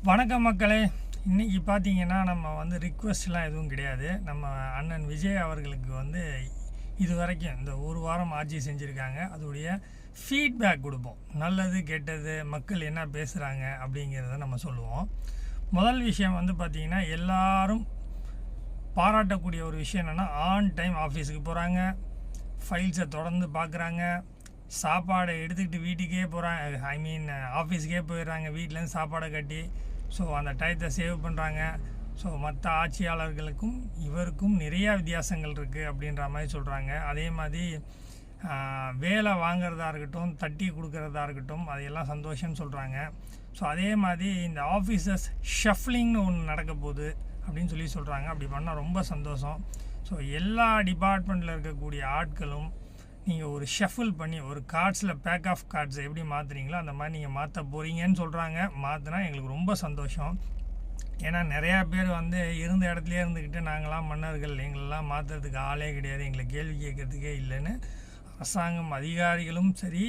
வணக்கம் மக்களே. இன்றைக்கி பார்த்தீங்கன்னா நம்ம வந்து ரிக்வெஸ்ட்லாம் எதுவும் கிடையாது. நம்ம அண்ணன் விஜய் அவர்களுக்கு வந்து இது வரைக்கும் இந்த ஒரு வாரம் ஆட்சி செஞ்சுருக்காங்க. அதோடைய ஃபீட்பேக் கொடுப்போம். நல்லது கெட்டது மக்கள் என்ன பேசுகிறாங்க அப்படிங்கிறத நம்ம சொல்லுவோம். முதல் விஷயம் வந்து பார்த்திங்கன்னா, எல்லாரும் பாராட்டக்கூடிய ஒரு விஷயம் என்னென்னா, ஆன் டைம் ஆஃபீஸுக்கு போகிறாங்க, ஃபைல்ஸை தொடர்ந்து பார்க்குறாங்க, சாப்பாடை எடுத்துக்கிட்டு வீட்டுக்கே போகிறாங்க. ஆஃபீஸுக்கே போயிடுறாங்க, வீட்டிலேருந்து சாப்பாடை கட்டி. ஸோ அந்த டயத்தை சேவ் பண்ணுறாங்க. ஸோ மற்ற ஆட்சியாளர்களுக்கும் இவருக்கும் நிறையா வித்தியாசங்கள் இருக்குது அப்படின்ற மாதிரி சொல்கிறாங்க. அதே மாதிரி வேலை வாங்கிறதா இருக்கட்டும், தட்டி கொடுக்குறதா இருக்கட்டும், அதையெல்லாம் சந்தோஷம்னு சொல்கிறாங்க. ஸோ அதே மாதிரி இந்த ஆஃபீஸர்ஸ் ஷஃப்லிங்னு ஒன்று நடக்க போகுது அப்படின்னு சொல்கிறாங்க. அப்படி பண்ணால் ரொம்ப சந்தோஷம். ஸோ எல்லா டிபார்ட்மெண்ட்டில் இருக்கக்கூடிய ஆட்களும் நீங்கள் ஒரு ஷஃபில் பண்ணி ஒரு கார்ட்ஸில் பேக் ஆஃப் கார்ட்ஸை எப்படி மாற்றுறீங்களோ அந்த மாதிரி நீங்கள் மாற்ற போகிறீங்கன்னு சொல்கிறாங்க. மாற்றினா எங்களுக்கு ரொம்ப சந்தோஷம். ஏன்னா நிறையா பேர் வந்து இருந்த இடத்துலையே இருந்துக்கிட்டு நாங்களாம் மன்னர்கள், எங்களெல்லாம் மாற்றுறதுக்கு ஆளே கிடையாது, எங்களை கேள்வி கேட்கறதுக்கே இல்லைன்னு அரசாங்கம் அதிகாரிகளும் சரி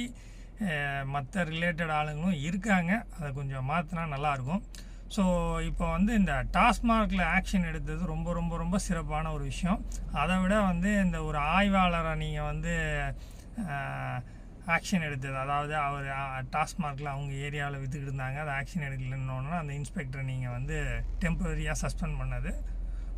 மற்ற ரிலேட்டட் ஆளுங்களும் இருக்காங்க. அதை கொஞ்சம் மாற்றினா நல்லாயிருக்கும். ஸோ இப்போ வந்து இந்த டாஸ்மார்க்கில் ஆக்ஷன் எடுத்தது ரொம்ப ரொம்ப ரொம்ப சிறப்பான ஒரு விஷயம். அதை விட வந்து இந்த ஒரு ஆய்வாளரை நீங்கள் வந்து ஆக்ஷன் எடுத்தது, அதாவது அவர் டாஸ்மார்க்கில் அவங்க ஏரியாவில் விற்றுக்கிட்டு இருந்தாங்க, அதை ஆக்ஷன் எடுக்கலன்னொன்னா அந்த இன்ஸ்பெக்டரை நீங்கள் வந்து டெம்பரரியாக சஸ்பெண்ட் பண்ணது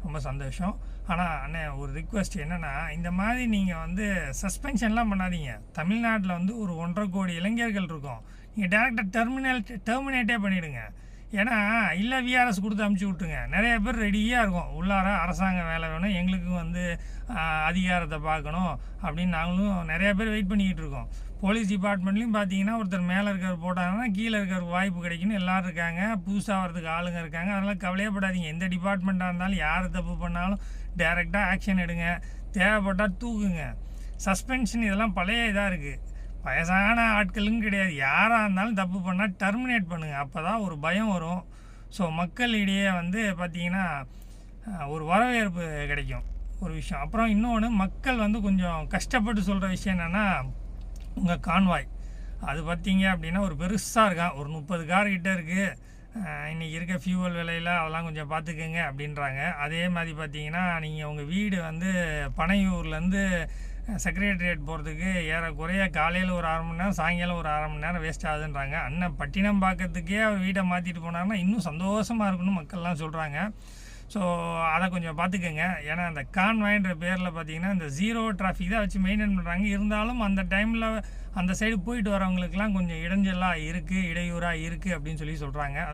ரொம்ப சந்தோஷம். ஆனால் அண்ணே ஒரு ரிக்வெஸ்ட் என்னென்னா, இந்த மாதிரி நீங்கள் வந்து சஸ்பென்ஷன்லாம் பண்ணாதீங்க. தமிழ்நாட்டில் வந்து ஒரு 1.5 கோடி இளைஞர்கள் இருக்கும். நீங்கள் டேரெக்டாக டெர்மினேட்டே பண்ணிவிடுங்க. ஏன்னா இல்லை விஆர்எஸ் கொடுத்து அமுச்சு விட்டுங்க. நிறைய பேர் ரெடியாக இருக்கும், உள்ளார அரசாங்க வேலை வேணும், எங்களுக்கும் வந்து அதிகாரத்தை பார்க்கணும் அப்படின்னு நாங்களும் நிறையா பேர் வெயிட் பண்ணிக்கிட்டு இருக்கோம். போலீஸ் டிபார்ட்மெண்ட்லேயும் பார்த்தீங்கன்னா ஒருத்தர் மேலே இருக்கிற போட்டாங்கன்னா கீழே இருக்கிற வாய்ப்பு கிடைக்குன்னு எல்லோரும் இருக்காங்க, புதுசாக வரதுக்கு ஆளுங்க இருக்காங்க. அதனால் கவலையப்படாதீங்க. எந்த டிபார்ட்மெண்ட்டாக இருந்தாலும் யார் தப்பு பண்ணாலும் டைரெக்டாக ஆக்ஷன் எடுங்க, தேவைப்பட்டால் தூக்குங்க. சஸ்பென்ஷன் இதெல்லாம் பழைய இதாக இருக்குது, வயசான ஆட்களும் கிடையாது. யாராக இருந்தாலும் தப்பு பண்ணால் டெர்மினேட் பண்ணுங்கள், அப்போ தான் ஒரு பயம் வரும். ஸோ மக்களிடையே வந்து பார்த்திங்கன்னா ஒரு வரவேற்பு கிடைக்கும் ஒரு விஷயம். அப்புறம் இன்னொன்று, மக்கள் வந்து கொஞ்சம் கஷ்டப்பட்டு சொல்கிற விஷயம் என்னென்னா, உங்கள் கான்வாய் அது பார்த்திங்க அப்படின்னா ஒரு பெருசாக இருக்கான், ஒரு 30 கார் கிட்டே இருக்குது. இன்றைக்கி இருக்க ஃபியூவல் விலையில் அதெல்லாம் கொஞ்சம் பார்த்துக்கங்க அப்படின்றாங்க. அதே மாதிரி பார்த்திங்கன்னா, நீங்கள் உங்கள் வீடு வந்து பனையூர்லேருந்து செக்ரட்டரியேட் போகிறதுக்கு ஏறக்குறைய காலையில் ஒரு 1/2 மணி நேரம், சாயங்காலம் ஒரு 1/2 மணி நேரம் வேஸ்ட் ஆகுதுன்றாங்க. அண்ணன் பட்டினம் பார்க்கறதுக்கே அவர் வீட்டை மாற்றிட்டு போனார்னா இன்னும் சந்தோஷமாக இருக்குன்னு மக்கள்லாம் சொல்கிறாங்க. ஸோ அதை கொஞ்சம் பார்த்துக்கங்க. ஏன்னா அந்த கான்வாய்ன்ற பேரில் பார்த்திங்கன்னா இந்த ஜீரோ டிராஃபிக் தான் வச்சு மெயின்டைன் பண்ணுறாங்க. இருந்தாலும் அந்த டைமில் அந்த சைடு போயிட்டு வரவங்களுக்குலாம் கொஞ்சம் இடைஞ்சலாக இருக்குது, இடையூறாக இருக்குது அப்படின்னு சொல்கிறாங்க.